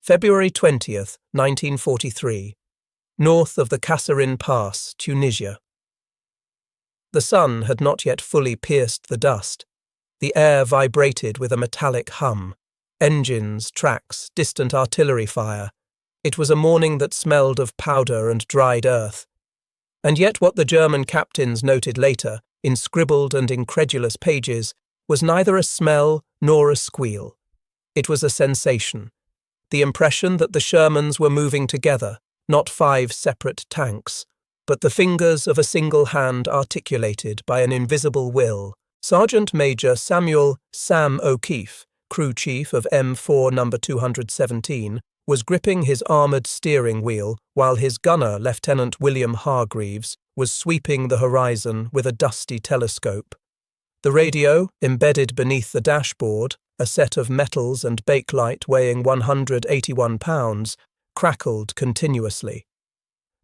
February 20th, 1943, north of the Kasserine Pass, Tunisia. The sun had not yet fully pierced the dust. The air vibrated with a metallic hum. Engines, tracks, distant artillery fire. It was a morning that smelled of powder and dried earth. And yet what the German captains noted later, in scribbled and incredulous pages, was neither a smell nor a squeal. It was a sensation. The impression that the Shermans were moving together, not 5 separate tanks, but the fingers of a single hand articulated by an invisible will. Sergeant Major Samuel "Sam" O'Keefe, crew chief of M4 No. 217, was gripping his armoured steering wheel while his gunner, Lieutenant William Hargreaves, was sweeping the horizon with a dusty telescope. The radio, embedded beneath the dashboard, a set of metals and bakelite weighing 181 pounds, crackled continuously.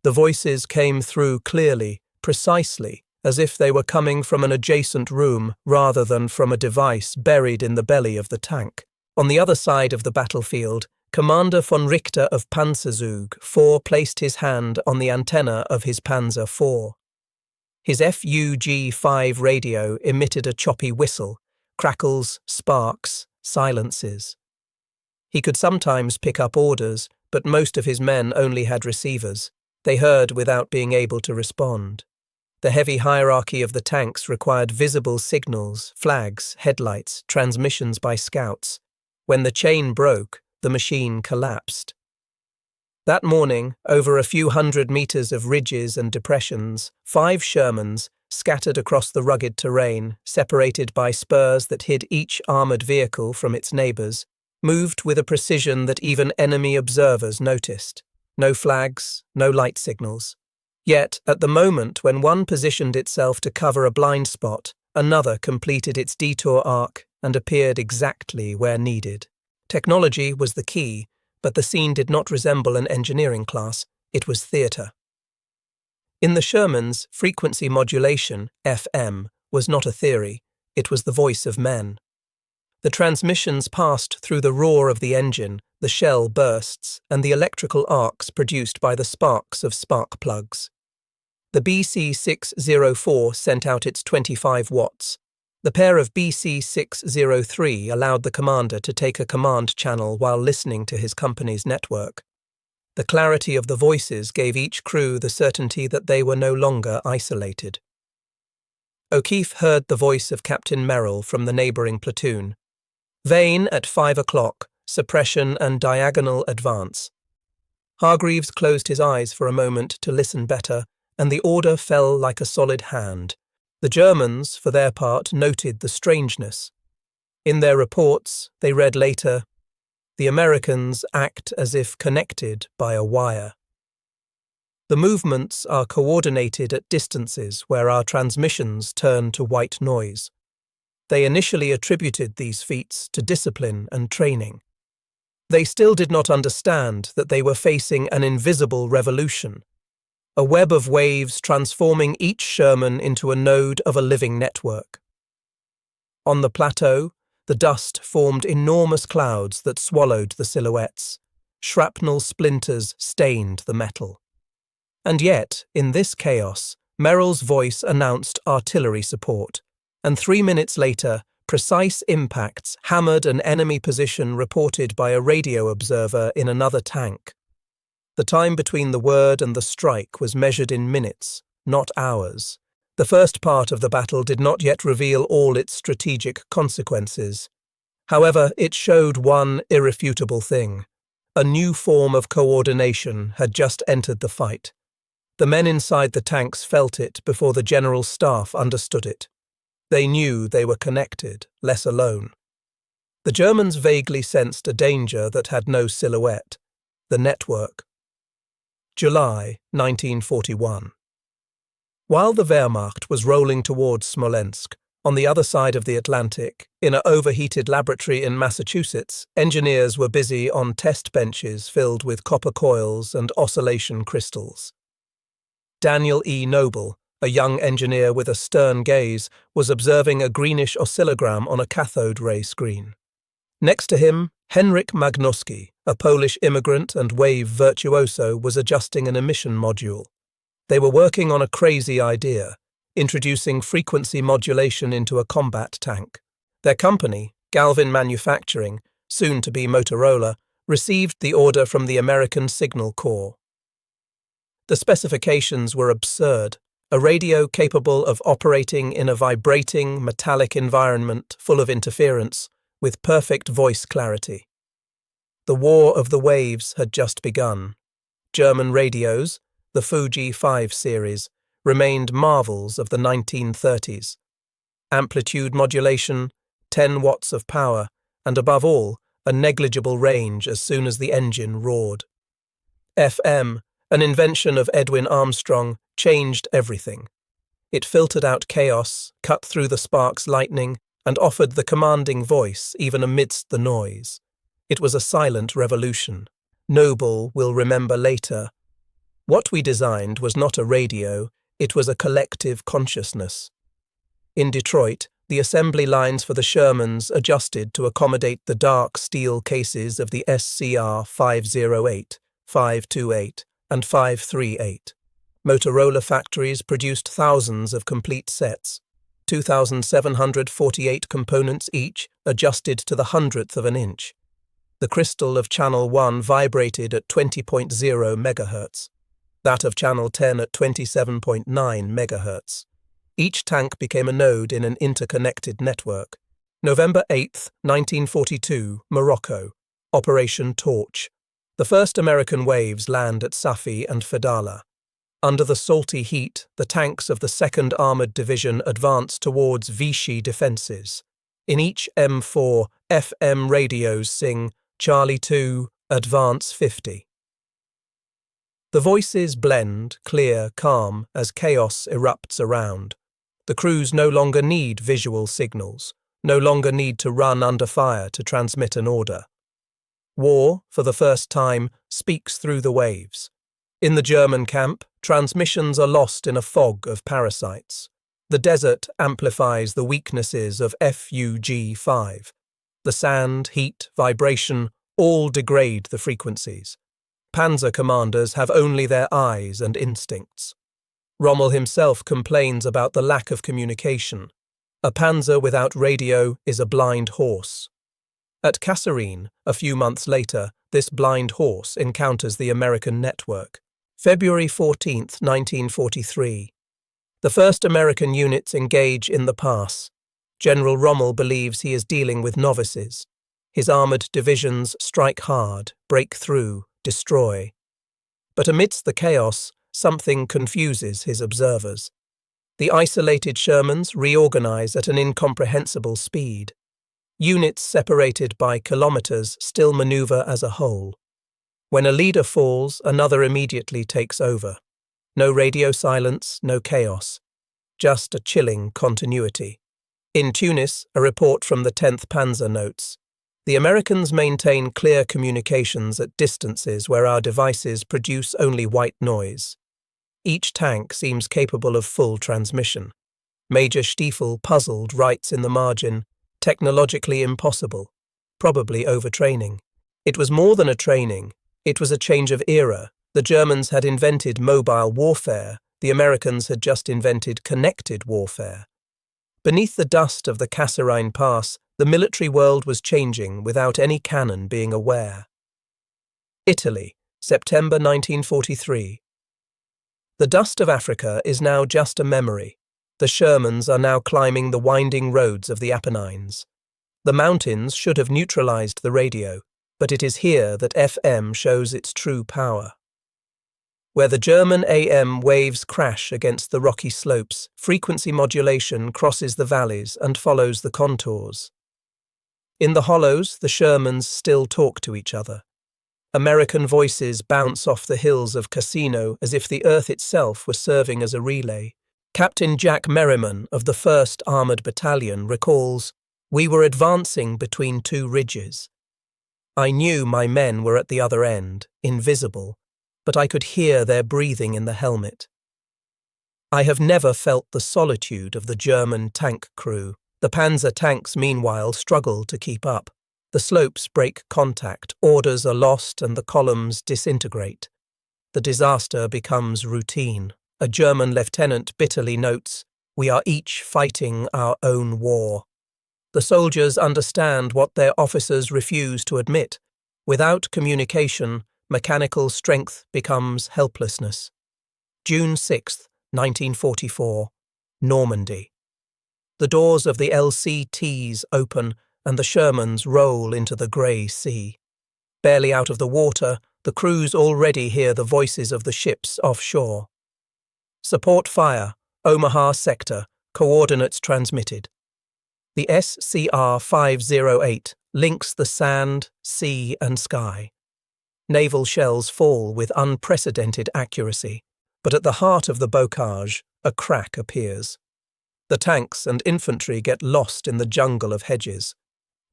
The voices came through clearly, precisely, as if they were coming from an adjacent room rather than from a device buried in the belly of the tank. On the other side of the battlefield, Commander von Richter of Panzerzug 4 placed his hand on the antenna of his Panzer IV. His FUG-5 radio emitted a choppy whistle, crackles, sparks, silences. He could sometimes pick up orders, but most of his men only had receivers. They heard without being able to respond. The heavy hierarchy of the tanks required visible signals, flags, headlights, transmissions by scouts. When the chain broke, the machine collapsed. That morning, over a few hundred meters of ridges and depressions, 5 Shermans, scattered across the rugged terrain, separated by spurs that hid each armoured vehicle from its neighbours, moved with a precision that even enemy observers noticed. No flags, no light signals. Yet, at the moment when one positioned itself to cover a blind spot, another completed its detour arc and appeared exactly where needed. Technology was the key, but the scene did not resemble an engineering class, it was theatre. In the Shermans, frequency modulation, FM, was not a theory, it was the voice of men. The transmissions passed through the roar of the engine, the shell bursts, and the electrical arcs produced by the sparks of spark plugs. The BC-604 sent out its 25 watts. The pair of BC-603 allowed the commander to take a command channel while listening to his company's network. The clarity of the voices gave each crew the certainty that they were no longer isolated. O'Keefe heard the voice of Captain Merrill from the neighbouring platoon. Vane at 5 o'clock, suppression and diagonal advance. Hargreaves closed his eyes for a moment to listen better, and the order fell like a solid hand. The Germans, for their part, noted the strangeness. In their reports, they read later, "The Americans act as if connected by a wire." The movements are coordinated at distances where our transmissions turn to white noise. They initially attributed these feats to discipline and training. They still did not understand that they were facing an invisible revolution, a web of waves transforming each Sherman into a node of a living network. On the plateau, the dust formed enormous clouds that swallowed the silhouettes. Shrapnel splinters stained the metal. And yet, in this chaos, Merrill's voice announced artillery support, and 3 minutes later, precise impacts hammered an enemy position reported by a radio observer in another tank. The time between the word and the strike was measured in minutes, not hours. The first part of the battle did not yet reveal all its strategic consequences. However, it showed one irrefutable thing. A new form of coordination had just entered the fight. The men inside the tanks felt it before the general staff understood it. They knew they were connected, less alone. The Germans vaguely sensed a danger that had no silhouette: the network. July 1941. While the Wehrmacht was rolling towards Smolensk, on the other side of the Atlantic, in an overheated laboratory in Massachusetts, engineers were busy on test benches filled with copper coils and oscillation crystals. Daniel E. Noble, a young engineer with a stern gaze, was observing a greenish oscillogram on a cathode ray screen. Next to him, Henryk Magnuski, a Polish immigrant and wave virtuoso, was adjusting an emission module. They were working on a crazy idea, introducing frequency modulation into a combat tank. Their company, Galvin Manufacturing, soon to be Motorola, received the order from the American Signal Corps. The specifications were absurd: a radio capable of operating in a vibrating, metallic environment full of interference, with perfect voice clarity. The War of the Waves had just begun. German radios, the Fuji 5 series, remained marvels of the 1930s. Amplitude modulation, 10 watts of power, and above all, a negligible range as soon as the engine roared. FM, an invention of Edwin Armstrong, changed everything. It filtered out chaos, cut through the sparks lightning, and offered the commanding voice even amidst the noise. It was a silent revolution. Noble will remember later. What we designed was not a radio, it was a collective consciousness. In Detroit, the assembly lines for the Shermans adjusted to accommodate the dark steel cases of the SCR 508, 528, and 538. Motorola factories produced thousands of complete sets, 2,748 components each, adjusted to the hundredth of an inch. The crystal of Channel 1 vibrated at 20.0 MHz, that of Channel 10 at 27.9 MHz. Each tank became a node in an interconnected network. November 8, 1942, Morocco. Operation Torch. The first American waves land at Safi and Fedala. Under the salty heat, the tanks of the 2nd Armoured Division advance towards Vichy defences. In each M4, FM radios sing Charlie 2, Advance 50. The voices blend, clear, calm, as chaos erupts around. The crews no longer need visual signals, no longer need to run under fire to transmit an order. War, for the first time, speaks through the waves. In the German camp, transmissions are lost in a fog of parasites. The desert amplifies the weaknesses of FUG-5. The sand, heat, vibration, all degrade the frequencies. Panzer commanders have only their eyes and instincts. Rommel himself complains about the lack of communication. A panzer without radio is a blind horse. At Kasserine, a few months later, this blind horse encounters the American network. February 14, 1943. The first American units engage in the pass. General Rommel believes he is dealing with novices. His armoured divisions strike hard, break through, destroy. But amidst the chaos, something confuses his observers. The isolated Shermans reorganize at an incomprehensible speed. Units separated by kilometers still maneuver as a whole. When a leader falls, another immediately takes over. No radio silence, no chaos. Just a chilling continuity. In Tunis, a report from the 10th Panzer notes, "The Americans maintain clear communications at distances where our devices produce only white noise. Each tank seems capable of full transmission." Major Stiefel, puzzled, writes in the margin, "Technologically impossible. Probably overtraining." It was more than a training. It was a change of era. The Germans had invented mobile warfare. The Americans had just invented connected warfare. Beneath the dust of the Kasserine Pass, the military world was changing without any cannon being aware. Italy, September 1943. The dust of Africa is now just a memory. The Shermans are now climbing the winding roads of the Apennines. The mountains should have neutralized the radio, but it is here that FM shows its true power. Where the German AM waves crash against the rocky slopes, frequency modulation crosses the valleys and follows the contours. In the hollows, the Shermans still talk to each other. American voices bounce off the hills of Cassino as if the earth itself were serving as a relay. Captain Jack Merriman of the 1st Armoured Battalion recalls, "We were advancing between two ridges. I knew my men were at the other end, invisible, but I could hear their breathing in the helmet. I have never felt the solitude of the German tank crew. The Panzer tanks, meanwhile, struggle to keep up. The slopes break contact, orders are lost, and the columns disintegrate. The disaster becomes routine. A German lieutenant bitterly notes, "We are each fighting our own war." The soldiers understand what their officers refuse to admit. Without communication, mechanical strength becomes helplessness. June 6, 1944, Normandy. The doors of the LCTs open and the Shermans roll into the grey sea. Barely out of the water, the crews already hear the voices of the ships offshore. Support fire, Omaha sector, coordinates transmitted. The SCR-508 links the sand, sea and sky. Naval shells fall with unprecedented accuracy, but at the heart of the bocage, a crack appears. The tanks and infantry get lost in the jungle of hedges.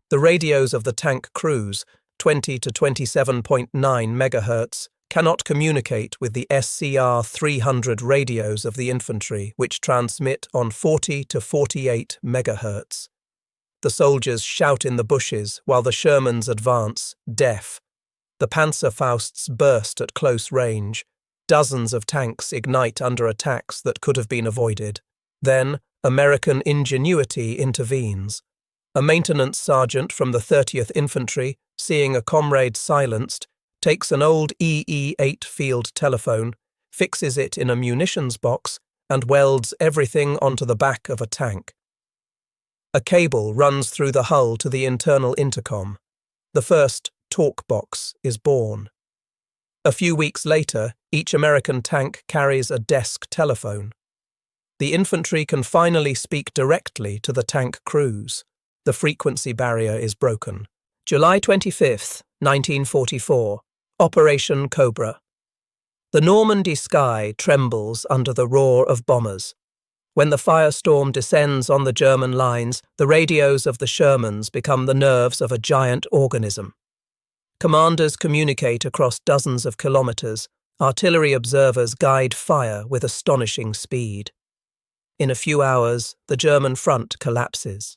The radios of the tank crews, 20 to 27.9 MHz, cannot communicate with the SCR-300 radios of the infantry, which transmit on 40 to 48 MHz. The soldiers shout in the bushes while the Shermans advance, deaf. The Panzerfausts burst at close range. Dozens of tanks ignite under attacks that could have been avoided. Then, American ingenuity intervenes. A maintenance sergeant from the 30th Infantry, seeing a comrade silenced, takes an old EE-8 field telephone, fixes it in a munitions box, and welds everything onto the back of a tank. A cable runs through the hull to the internal intercom. The first talk box is born. A few weeks later, each American tank carries a desk telephone. The infantry can finally speak directly to the tank crews. The frequency barrier is broken. July 25, 1944. Operation Cobra. The Normandy sky trembles under the roar of bombers. When the firestorm descends on the German lines, the radios of the Shermans become the nerves of a giant organism. Commanders communicate across dozens of kilometers. Artillery observers guide fire with astonishing speed. In a few hours, the German front collapses.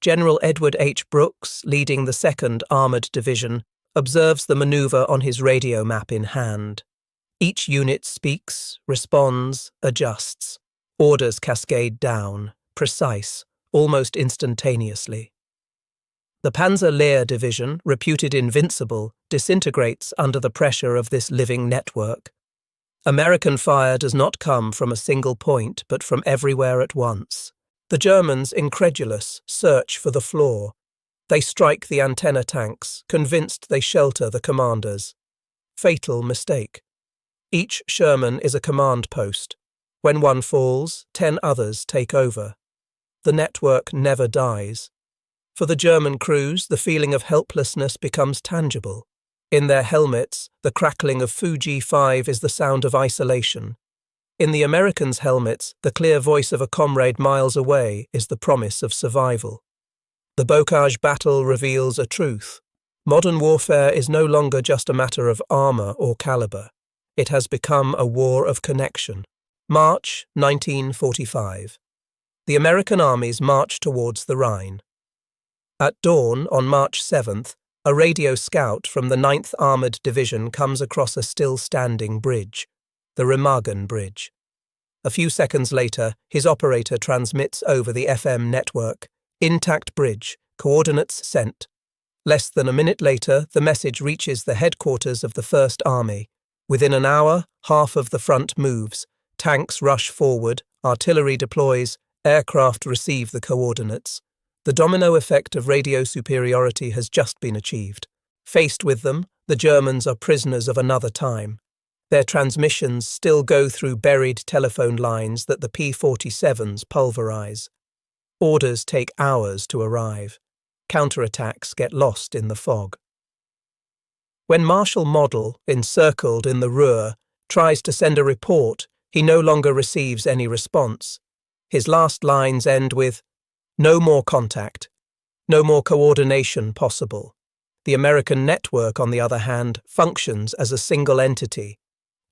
General Edward H. Brooks, leading the 2nd Armoured Division, observes the maneuver on his radio map in hand. Each unit speaks, responds, adjusts. Orders cascade down, precise, almost instantaneously. The Panzer Lehr Division, reputed invincible, disintegrates under the pressure of this living network. American fire does not come from a single point, but from everywhere at once. The Germans, incredulous, search for the flaw. They strike the antenna tanks, convinced they shelter the commanders. Fatal mistake. Each Sherman is a command post. When one falls, 10 others take over. The network never dies. For the German crews, the feeling of helplessness becomes tangible. In their helmets, the crackling of Fuji 5 is the sound of isolation. In the Americans' helmets, the clear voice of a comrade miles away is the promise of survival. The Bocage battle reveals a truth. Modern warfare is no longer just a matter of armor or caliber. It has become a war of connection. March 1945. The American armies march towards the Rhine. At dawn on March 7th, a radio scout from the 9th Armoured Division comes across a still-standing bridge, the Remagen Bridge. A few seconds later, his operator transmits over the FM network, "Intact bridge, coordinates sent." Less than a minute later, the message reaches the headquarters of the First Army. Within an hour, half of the front moves. Tanks rush forward, artillery deploys, aircraft receive the coordinates. The domino effect of radio superiority has just been achieved. Faced with them, the Germans are prisoners of another time. Their transmissions still go through buried telephone lines that the P-47s pulverize. Orders take hours to arrive. Counterattacks get lost in the fog. When Marshal Model, encircled in the Ruhr, tries to send a report, he no longer receives any response. His last lines end with, "No more contact. No more coordination possible." The American network, on the other hand, functions as a single entity.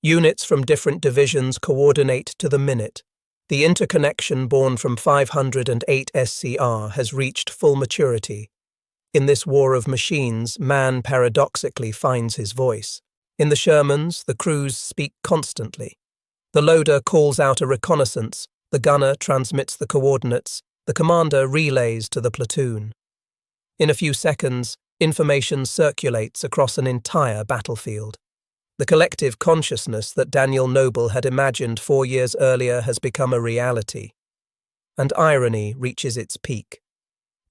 Units from different divisions coordinate to the minute. The interconnection born from 508 SCR has reached full maturity. In this war of machines, man paradoxically finds his voice. In the Shermans, the crews speak constantly. The loader calls out a reconnaissance, the gunner transmits the coordinates, the commander relays to the platoon. In a few seconds, information circulates across an entire battlefield. The collective consciousness that Daniel Noble had imagined 4 years earlier has become a reality. And irony reaches its peak.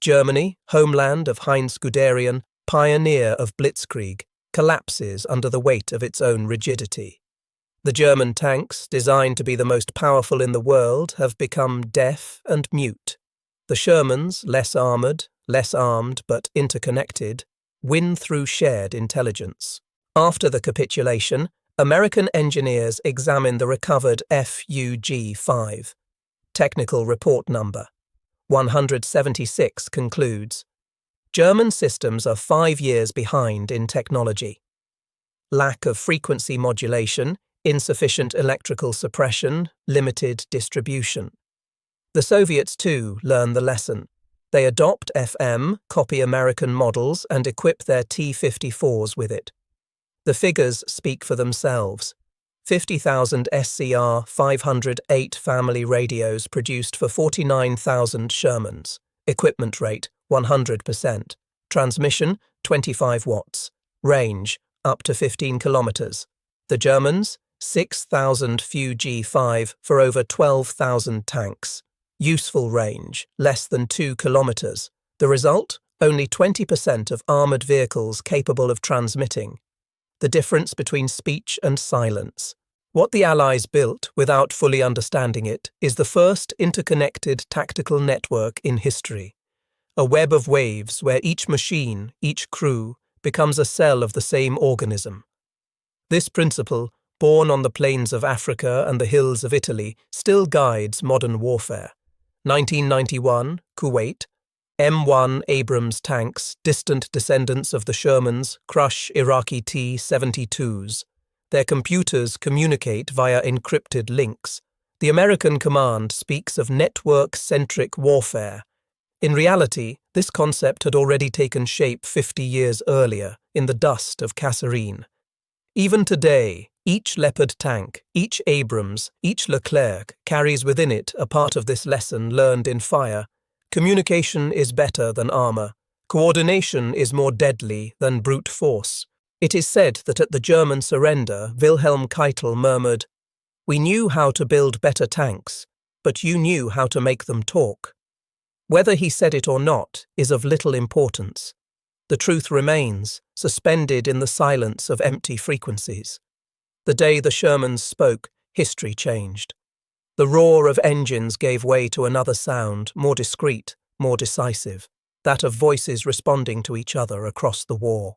Germany, homeland of Heinz Guderian, pioneer of blitzkrieg, collapses under the weight of its own rigidity. The German tanks, designed to be the most powerful in the world, have become deaf and mute. The Shermans, less armoured, less armed but interconnected, win through shared intelligence. After the capitulation, American engineers examine the recovered FUG-5. Technical report number 176 concludes, German systems are 5 years behind in technology. Lack of frequency modulation, insufficient electrical suppression, limited distribution. The Soviets, too, learn the lesson. They adopt FM, copy American models, and equip their T-54s with it. The figures speak for themselves. 50,000 SCR 508 family radios produced for 49,000 Shermans. Equipment rate 100%. Transmission 25 watts. Range up to 15 kilometers. The Germans 6,000 FUG-5 for over 12,000 tanks. Useful range less than 2 kilometers. The result? Only 20% of armored vehicles capable of transmitting. The difference between speech and silence. What the Allies built, without fully understanding it, is the first interconnected tactical network in history. A web of waves where each machine, each crew, becomes a cell of the same organism. This principle, born on the plains of Africa and the hills of Italy, still guides modern warfare. 1991, Kuwait. M1 Abrams tanks, distant descendants of the Shermans, crush Iraqi T-72s. Their computers communicate via encrypted links. The American command speaks of network-centric warfare. In reality, this concept had already taken shape 50 years earlier, in the dust of Kasserine. Even today, each Leopard tank, each Abrams, each Leclerc carries within it a part of this lesson learned in fire. Communication is better than armour. Coordination is more deadly than brute force. It is said that at the German surrender, Wilhelm Keitel murmured, "We knew how to build better tanks, but you knew how to make them talk." Whether he said it or not is of little importance. The truth remains, suspended in the silence of empty frequencies. The day the Shermans spoke, history changed. The roar of engines gave way to another sound, more discreet, more decisive, that of voices responding to each other across the war.